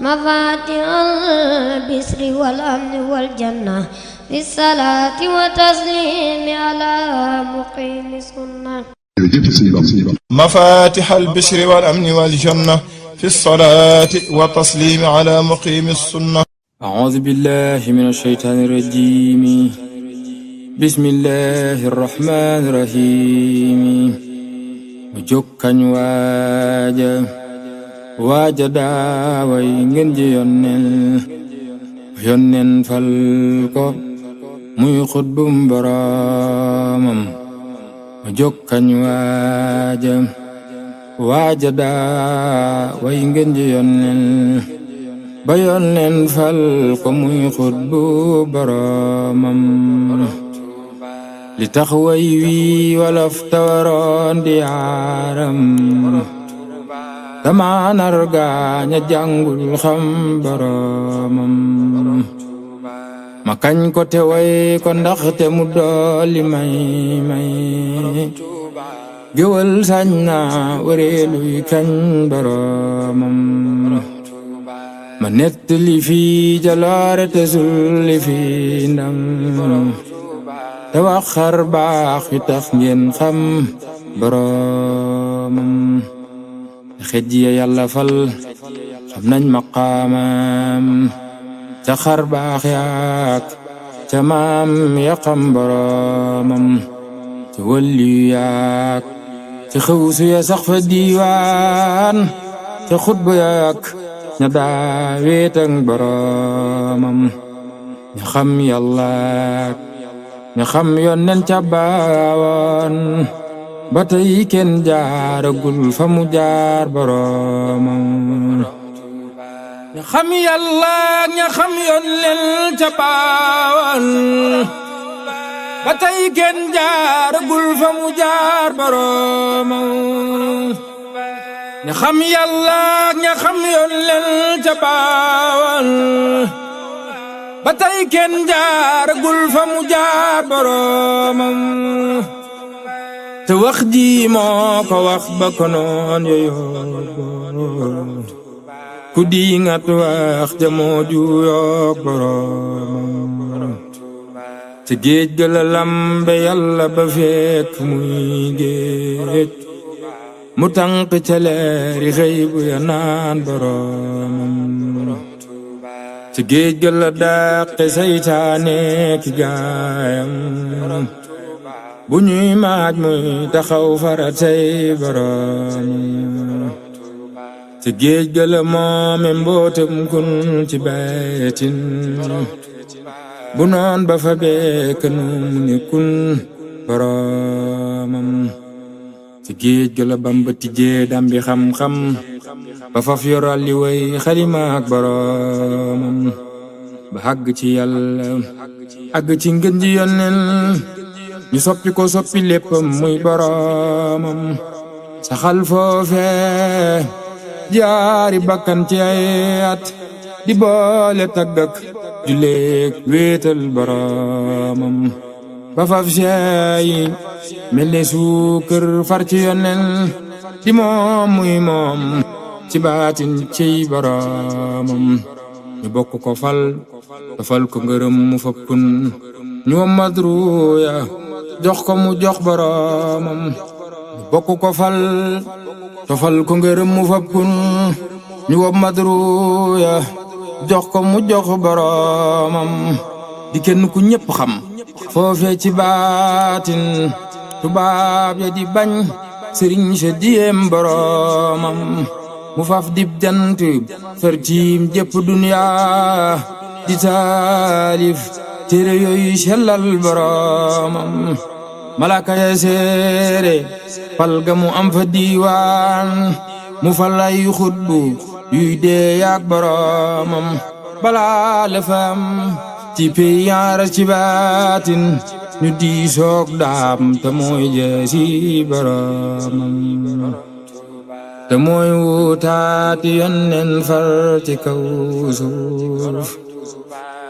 مفاتيح البشر والأمن والجنة في الصلاة وتسليم على مقيم سنة. مفاتيح البشر والأمن والجنة في الصلاة والتسليم على مقيم السنة. أعوذ بالله من الشيطان الرجيم. بسم الله الرحمن الرحيم. jokkañ waaja daaway ngeen ji yonnen fal ko muy xutbum boroomam. jokkañ waaja daaway ngeen ji ba yonnen fal ko muy xutbu boroomam. li tax way wi wolof tawaroon di yaaram dama nargaaña jàngul xam boroomam. ma kañ ko te way ko ndaxte mu dooli may géwël sañ na wareeluy kañ boroomam. ma nettali fi jaloore te sulli fi ndam te wax xar baax yu tax ngeen xam boroomam. xej ya yàlla fal xam nañ maqaamam ca xar baax yaak ca maam ya xam boroomam. ca wëlliyu yaak ca xawsu ya sax fa diiwaan ca xutba yaak ña daa wéetang boroomam. ña xam yàllaak ña xam yonnen ca baawoon ba tey kenn jaaragul fa mu jaar boroomam. ña xam yàlla ña xam yonnen ca baawoon ba tey kenn jaaragul fa mu jaar boroomam. ña xam yàlla ña xam yonnen ca baawoon ba tey kenn jaaragul fa mu jaar boroomam. te wax ji moo ko wax ba ko noon yooyoog ku di ngat wax ja moo juyoog boroomam. te géej ga la lambe yàlla ba fekk muy géej mu tànq ca leeri xëy bu ya naan boroomam. ci géej ga la dàqe saytaane ki gaayam bu ñuy maaj muy taxaw faratay boroom. ci géej ga la moome mbootam kun ci baytin bu noon ba fa bekk nu mu ni kun boroomam. ci géej ga la Bamba tijjee dambi xam-xam ba faf yoral li way xalima ak boroomam. ba àgg ci yàlla àgg ci ngën ji yonnen ñu soppi ko soppi léppam muy boroomam. saxal foofe jaari bakkan ci ay at di boole taggak juleek wéetal boroomam. ba faf seeyi mel ne suukër far ci yonnen di moom muy moom ci baatin ciy boroomam. ñu bokk ko fal dafal ko ngërëm mu fakkun ñu wa madruya jox ko mu jox boroomam. ñu bokk ko fal dafal ko ngërëm mu fakkun ñu wa madruya jox ko mu jox boroomam. di kenn ku ñépp xam foofee ci baatin tubaab ya di bañ sëriñ sa diyem boroomam. mu faf dib jant far tiim jëpp duniya di taalif téere yooyu sellal boroomam. malaka ya seere fal ga mu am fa diiwaan mu fal ay xutbu yuy dee yaak boroomam. balaa la fam ci pey yaara ci baatin ñu di soog daam te mooy jeesi boroomam. te mooy wutaati yonnen far ci kaw suuf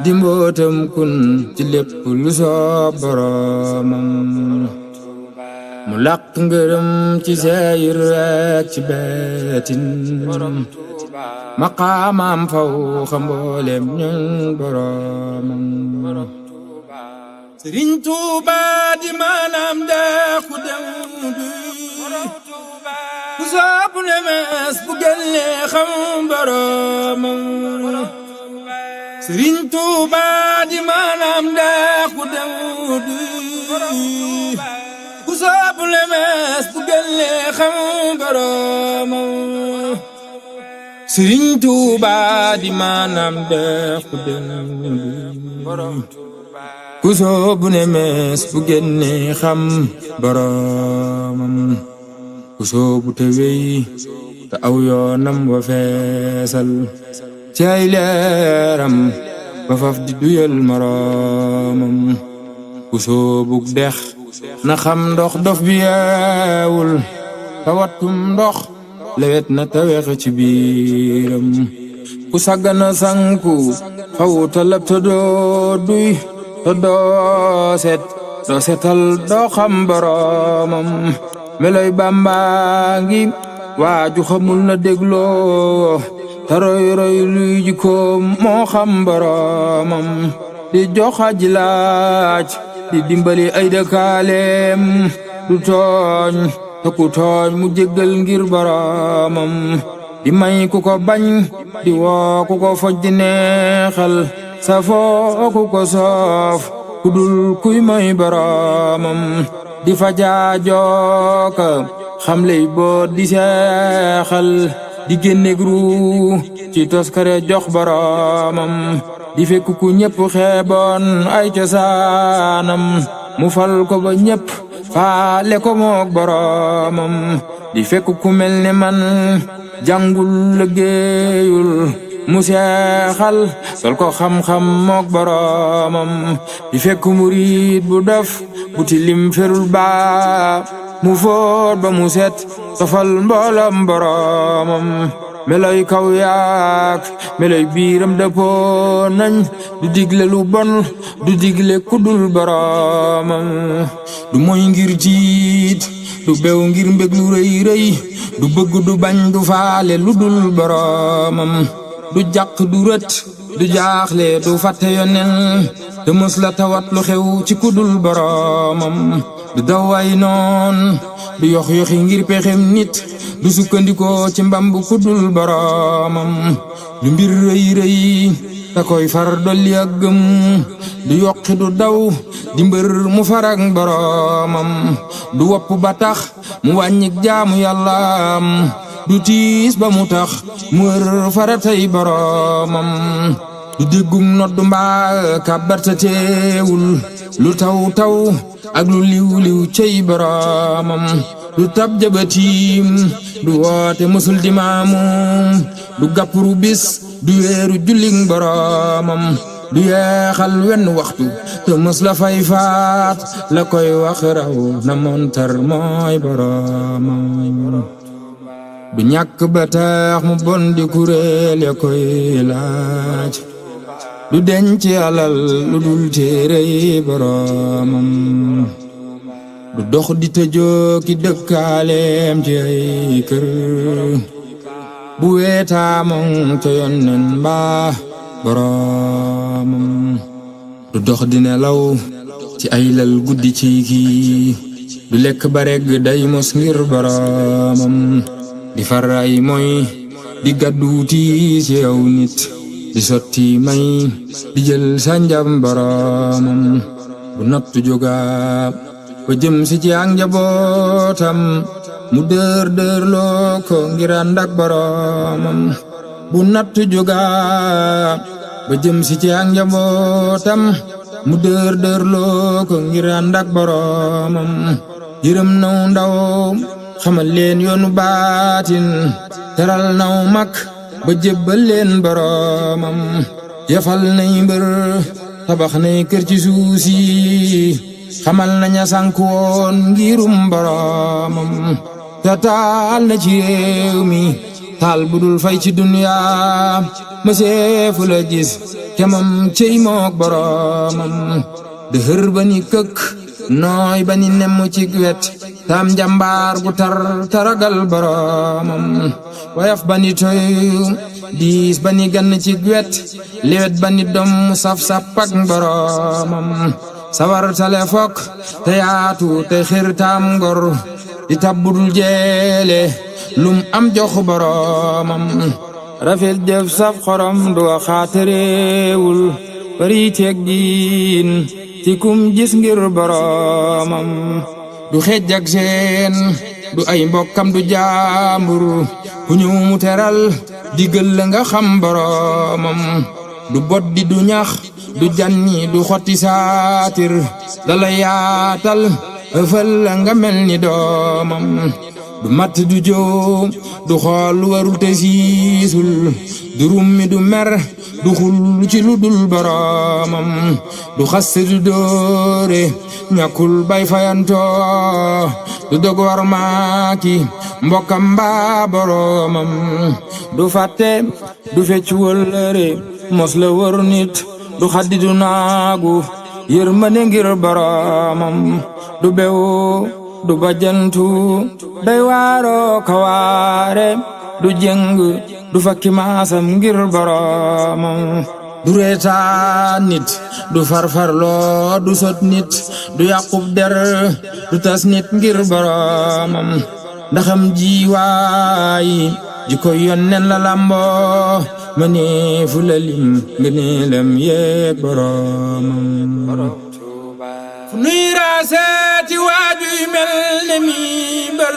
di mbootam kun ci lépp lu soob boroomam. mu làq ngërëm ci seeyir ak ci beetin maqaamam faw xamboolem ñun boromam Sëriñ Tuuba di maanaam deexu dem ku soobu ne mes bu gelle xam boromam Sëriñ Tuuba di maanaam deexu dem ku soobu ne mes bu gelle xam boromam Sëriñ Tuuba di maanaam deexu dem ku soobu ne mes bu génne xam boromam ku soobu te wey te aw yoonam wa feesal ci ay leeram ba faf di duyal moromam ku soobu dex na xam ndox dof bi yeewul te wattum ndox lewet na te wex ci biiram ku saggana sanku xaw talab te doo duy te doo setal doo xam boromam meloy Bàmba ngi waaju xamul na dégloo te roy luy jikkoom moo xam boromam di jox aji laaj di dimbali ay dëkkaaleem du tooñ te ku tooñ mu jéggal ngir boromam di may ku ko bañ di woo ku ko foj di neexal safoo ku ko soof ku dul kuy may boromam di fajaajooka xam lay boot di seexal di génne gru ci toskare jox boromam di fekk ku ñépp xeeboon ay cosaanam mu fal ko ba ñépp faale ko mook boromam di fekk ku mel ne man jàngul liggéeyul mu seexal sol ko xam-xam mook boromam di fekk murid bu def bu tilim ferul baa mu foot ba mu set sofal mboolam boromam meloy kaw yaak meloy biiram dëppoo nañ du digle lu bon du digle kudul boromam du moy ngir jiit du bew ngir mbég lu rëy rëy du bëgg du bañ du faale lu dul boromam du jàq du rët du jaaxle du fàtte yonen te mës la tawat lu xew ci kudul boromam du daway noon du yox-yoxi ngir pexem nit du sukkandikoo ci mbambu kudul boromam lu mbir rëy rëy da koy far dolli ak gëm du yokki du daw di mbër mu farak boromam du wopp ba tax mu wàññik jaamu yàllaam du tiis ba mu tax mu wër faratay boromam du déggum noddu mbaa kàbbarta teewul lu taw taw ak lu liw liw cey boromam du tab jabatiim du woote musul di maamum du gàppuru bis du weeru julling boromam du yeexal wenn waxtu te mës la fay faat la koy wax raw na montar mooy boromam du ñàkk ba tax mu bon di kuréel ya koy laaj du denc alal lu dul téerey boromam du dox di tëjoo ki dëkkaaleem ci ay kër bu weetaamoŋ ca yonnen mbaa boromam du dox di nelaw ci ay lal guddi ci kii du lekk ba regg day mos ngir boromam di far ay moy di gàdduuti ci yow nit di sotti may di jël sanjam boromam bu nattu jógaa ba jëm si ci ak njabootam mu dër loo ko ngir ànd ak boromam bu nattu jógaa ba jëm si ci ak njabootam mu dër loo ko ngir ànd ak boromam yërëm naw ndaw xamal leen yoonu baatin teral naw mag ba jébbal leen boromam yafal nay mbër tabax nay kër ci suusi xamal naña sànk woon ngirum boromam te taal na ci réew mi taal budul fay ci dunya mëseefu la gis kemam cey mook boromam dëhër ba ni këkk nooy ba ni nemm ci wet tam njambaar gu tar taragal boromam wayaf ba ni toy diis ba ni gann ci wet lewet ba ni dom saf-saf ak boromam sawar tale fokk te yaatu te xirtaam ngor di tabbudul jeele lum am jox boromam rafet jëf saf xorom du xaaterewul bari teggin ci kum gis ngir boromam du xejj ak seen du ay mbokkam du jaambur ku ñëw mu teral digal la nga xam boromam du boddi du ñax du janni du xotti saatir dala yaatal ëfal la nga mel ni doomam du matt du joo du xool lu warul te siisul du rummi du mer du xul ci lu dul boromam du xaste du doore ñàkkul bay fayantoo du dog war maaki mbokkam mbaa boromam du fàtte du fecc wëllëre mos la wër nit du xaddi du naagu yërmande ngir boromam du bewu du bajantu day waaroo kawaare du jëng du fakki maasam ngir boromam du reetaan nit du farfarloo du sot nit du yàqub der du tas nit ngir boromam ndaxam jiwaay ji ko yonnen la lamboo ma ne fu la lim ngëneelam yeeg boromam fu nuy raaseeti waaju yu mel ne mi mbër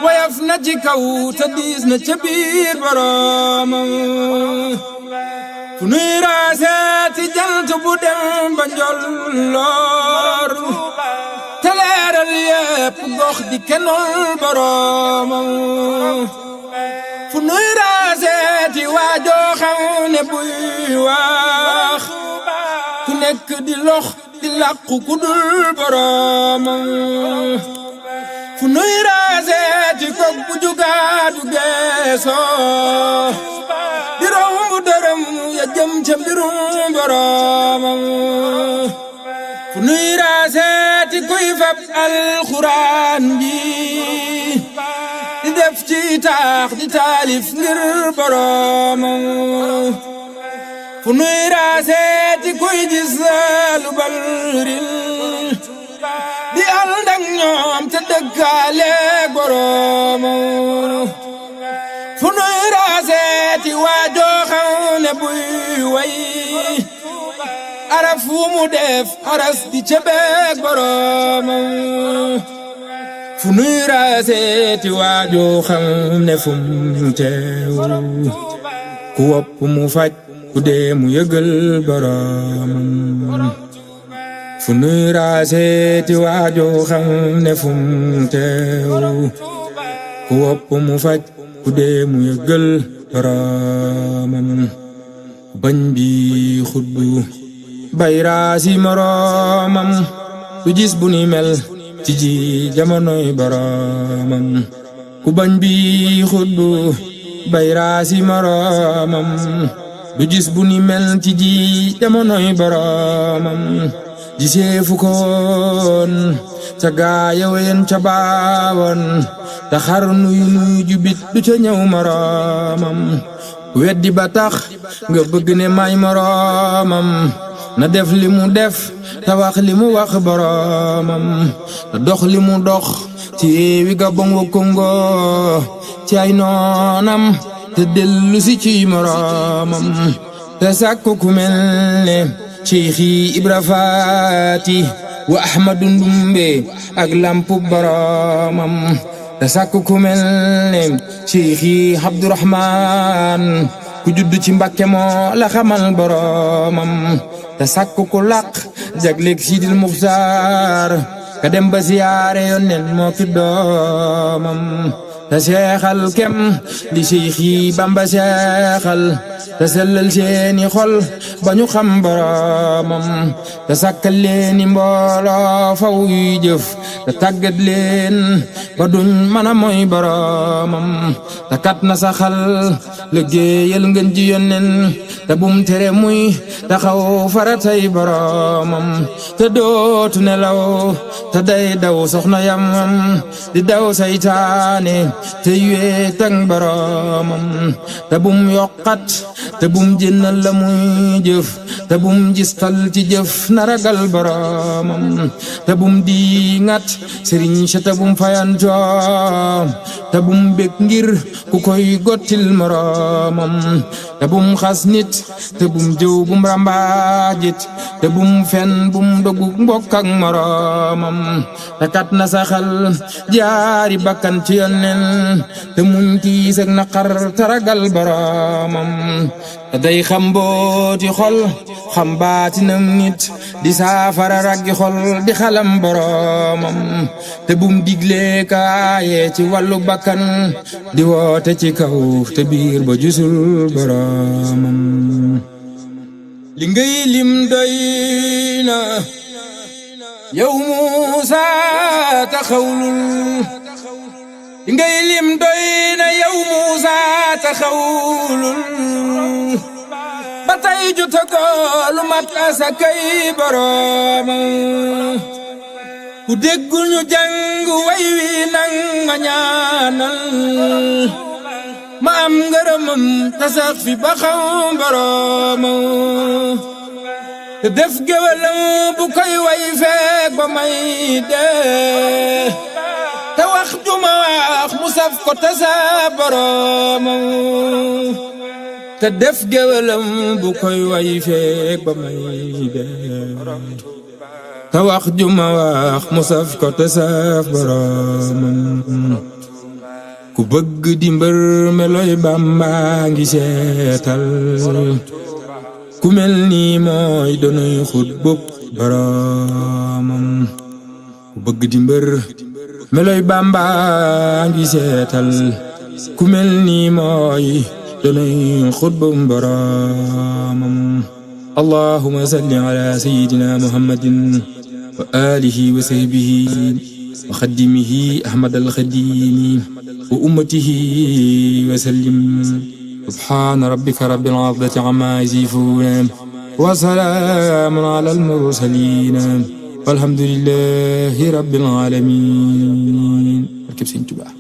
wayaf na ci kaw te diis na ca biir boromam fu nuy raaseeti jant bu dem ba njolloor te leeral yépp gox di kenol boromam fu nuy raaseeti waajoo xam ne buy wax ku nekk di lox di làqu ku dul boromam fu nuy raaseeti kok bu jugaadu geesoo di romb dërëm ya jëm ca mbirum boromam fu nuy raaseeti kuy fab alxuraan ji di def ci taax di taalif ngir boromam fu nuy raaseeti kuy gis lu balril di ànd ak ñoom te dëkkaale boromam fu nuy raaseeti waajoo xam ne buy way araf wu mu def aras di cebeeg boromam fu nuy raaseeti waajoo xam ne fu mu teew ku wopp mu faj ku dee mu yëgal boromam fu nuy raaseeti waajoo xam ne fu mu teew ku wopp mu faj ku dee mu yëgal boromam bañ bi xuddu bay raasi moromam du gis bu ni mel ci ji jamonoy boromam ku bañ bi xuddu bay raasi moromam du gis bu ni mel ci ji jamonoy boromam gisee fu ko woon ca gaaya wen ca baawoon te xar nuy jubit du ca ñëw moromam weddi ba tax nga bëgg ne may moromam na def li mu def te wax li mu wax boromam te dox li mu dox ci wi Gabon wa Congo ci ay noonam te dellu si ci moromam te sàkku ku mel ne Cheikhi Ibra Faati wa Ahmadu Ndumbe ak lampu boromam te sàkku ku mel ne Cheikhi Abdurahman ku judd ci Mbàkke moo la xamal boromam te sàkku ku làq jagleeg Sidil Muxtaar ka dem ba siyaare Yónneen moo ki doomam te seexal kem di Cheikhi Bamba seexal te sellal seeni xol ba ñu xam boroomam te sàkkal leeni mbooloo faw yuy jëf te tàggat leen ba duñ mën a mooy boroomam te kat na saxal liggéeyal ngeen ji yonnen te bum tere muy taxaw faratay boroomam te dootu nelaw te day daw soxna yamam di daw saytaane te wéet ak boroomam te bum yokkat te bum jënnal la muy jëf te bum gistal ci jëf na ragal boroomam te bum diŋat sëriñ sa te bum fayantoo te bum bég ngir ku koy gottil moroomam te bum xas nit te bum jëw bum rambaajit te bum fen bum dogu mbokk ak moroomam te kat na saxal jaari bakkan ci yonnen te muñ tiis ak naqar te ragal boroomam te day xam mbooti xol xam baatinam nit di saafara raggi xol di xalam boroomam te bum digle kaaye ci wàllu bakkan di woote ci kaw te biir ba jusul boroomam li ngay lim doy na yow Muusa taxawlul li ngay lim doy na yow Muusa taxawlul ba tey jotagoo lu mat asakay boroomam ku déggul ñu jàng way wi nang ma ñaanal ma am ngërëmam te sax fi ba xam boroomam te def géwalam bu koy way feek ba may dee te wax juma wax mu saf ko te sa boroomam te def géwalam bu koy way feek ba may dee te wax juma wax mu saf ko te saf boroomam ku bëgg di mbër meloy Bamba ngi seetal ku mel ni mooy donuy xut bopp boroomam ku bëgg di mbër meloy Bamba ngi seetal ku mel ni mooy donuy xut bopp boroomam allahumma salli ala sayyidina muhammadin wa alihi wa sahbihi wa xaddimihi ahmad al-xadimi wa ummatihi wa sallim subhana rabbika rabbil izzati amma yasifun wa salamun ala al-mursalin walhamdulillahi rabbil alamin barkeb Sëñ Tuubaa